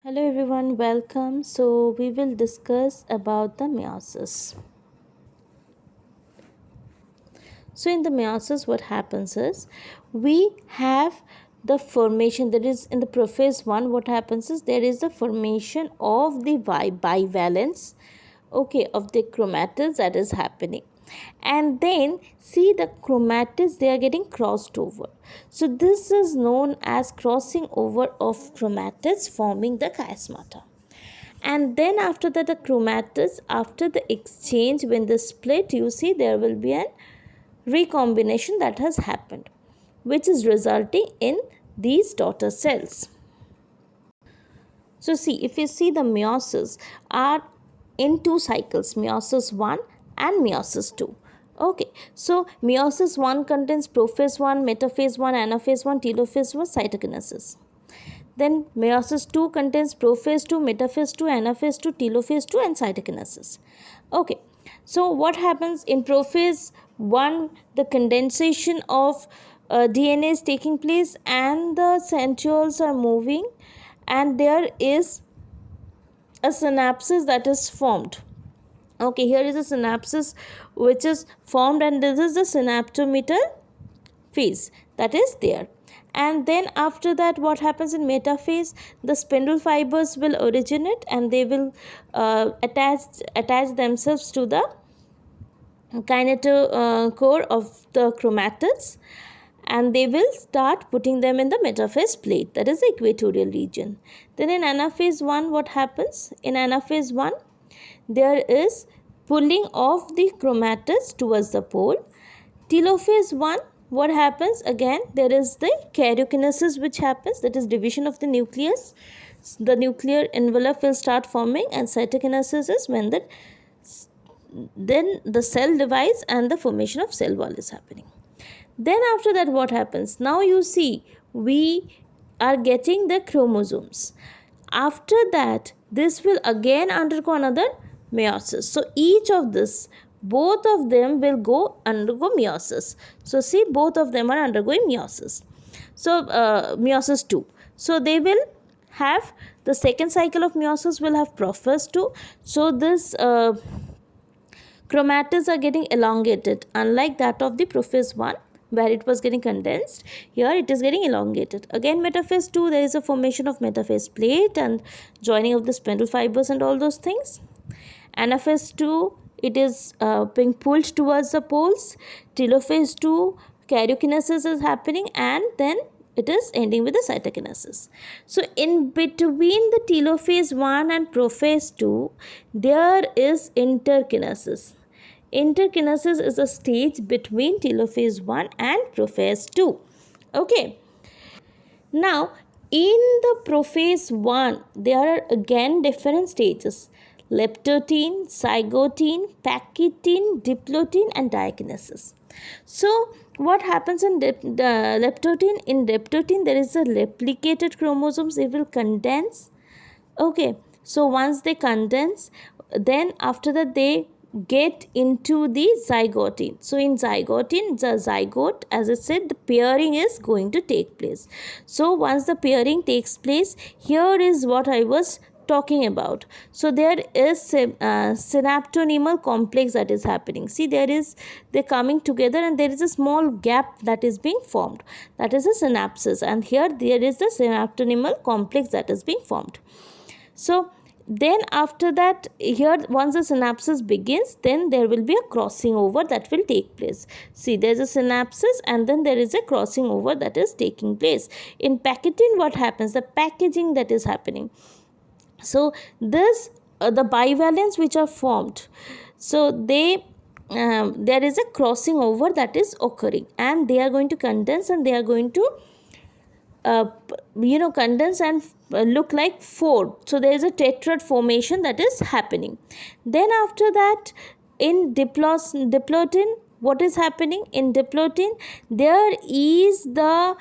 Hello everyone, welcome. So we will discuss about the meiosis. So in the meiosis what happens is we have the formation that is in the prophase 1. What happens is there is the formation of the bivalence, of the chromatids that is happening, and then see the chromatids, they are getting crossed over. So this is known as crossing over of chromatids forming the chiasmata. And then after that, the chromatids, after the exchange, when they split, you see there will be an recombination that has happened, which is resulting in these daughter cells. So see, if you see, the meiosis are in two cycles, meiosis 1 and meiosis 2. Okay, so meiosis 1 contains prophase 1, metaphase 1, anaphase 1, telophase 1, cytokinesis. Then meiosis 2 contains prophase 2, metaphase 2, anaphase 2, telophase 2 and cytokinesis. Okay, so what happens in prophase 1? The condensation of DNA is taking place and the centrioles are moving, and there is a synapses that is formed. Okay, here is a synapses which is formed, and this is the synaptometer phase that is there. And then after that, what happens in metaphase? The spindle fibers will originate and they will attach themselves to the kinetochore of the chromatids, and they will start putting them in the metaphase plate, that is the equatorial region. Then in anaphase 1, what happens? In anaphase 1, there is pulling of the chromatids towards the pole. Telophase 1, what happens? Again, there is the karyokinesis which happens, that is division of the nucleus. The nuclear envelope will start forming, and cytokinesis is when then the cell divides and the formation of cell wall is happening. Then after that, what happens? Now you see, we are getting the chromosomes. After that, this will again undergo another meiosis. So each of this, both of them will undergo meiosis. So see, both of them are undergoing meiosis. So meiosis 2. So they will have the second cycle of meiosis will have prophase 2. So this chromatids are getting elongated, unlike that of the prophase 1 where it was getting condensed. Here it is getting elongated. Again, metaphase 2, there is a formation of metaphase plate and joining of the spindle fibers and all those things. Anaphase 2, it is being pulled towards the poles. Telophase 2, karyokinesis is happening, and then it is ending with the cytokinesis. So in between the telophase 1 and prophase 2, there is interkinesis. Interkinesis is a stage between telophase 1 and prophase 2. Okay. Now, in the prophase 1, there are again different stages: leptotene, zygotene, pachytene, diplotene and diakinesis. So, what happens in leptotene? In leptotene, there is a replicated chromosomes. They will condense. Okay. So, once they condense, then after that they get into the zygotene. So in zygotene, the zygote, as I said, the pairing is going to take place. So once the pairing takes place, here is what I was talking about. So there is synaptonemal complex that is happening. See, they're coming together and there is a small gap that is being formed. That is a synapses, and here there is the synaptonemal complex that is being formed. So then after that, here once the synapses begins, then there will be a crossing over that will take place. See, there is a synapses and then there is a crossing over that is taking place. In pachytene, what happens? The packaging that is happening. So this the bivalents which are formed, so they there is a crossing over that is occurring, and they are going to condense and they are going to condense and look like four. So there is a tetrad formation that is happening. Then after that, in diplotene, what is happening? In diplotene, there is the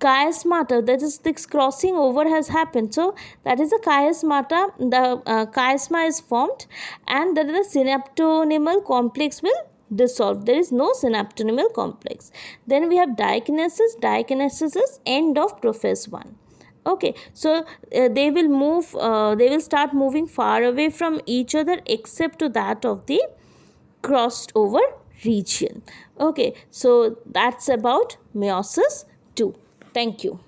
chiasmata, that is, this crossing over has happened. So that is the chiasmata, the chiasma is formed, and then the synaptonemal complex will dissolve. There is no synaptonemal complex. Then we have diakinesis. Diakinesis is end of prophase 1. Okay, so they will start moving far away from each other except to that of the crossed over region. Okay, so that's about meiosis 2. Thank you.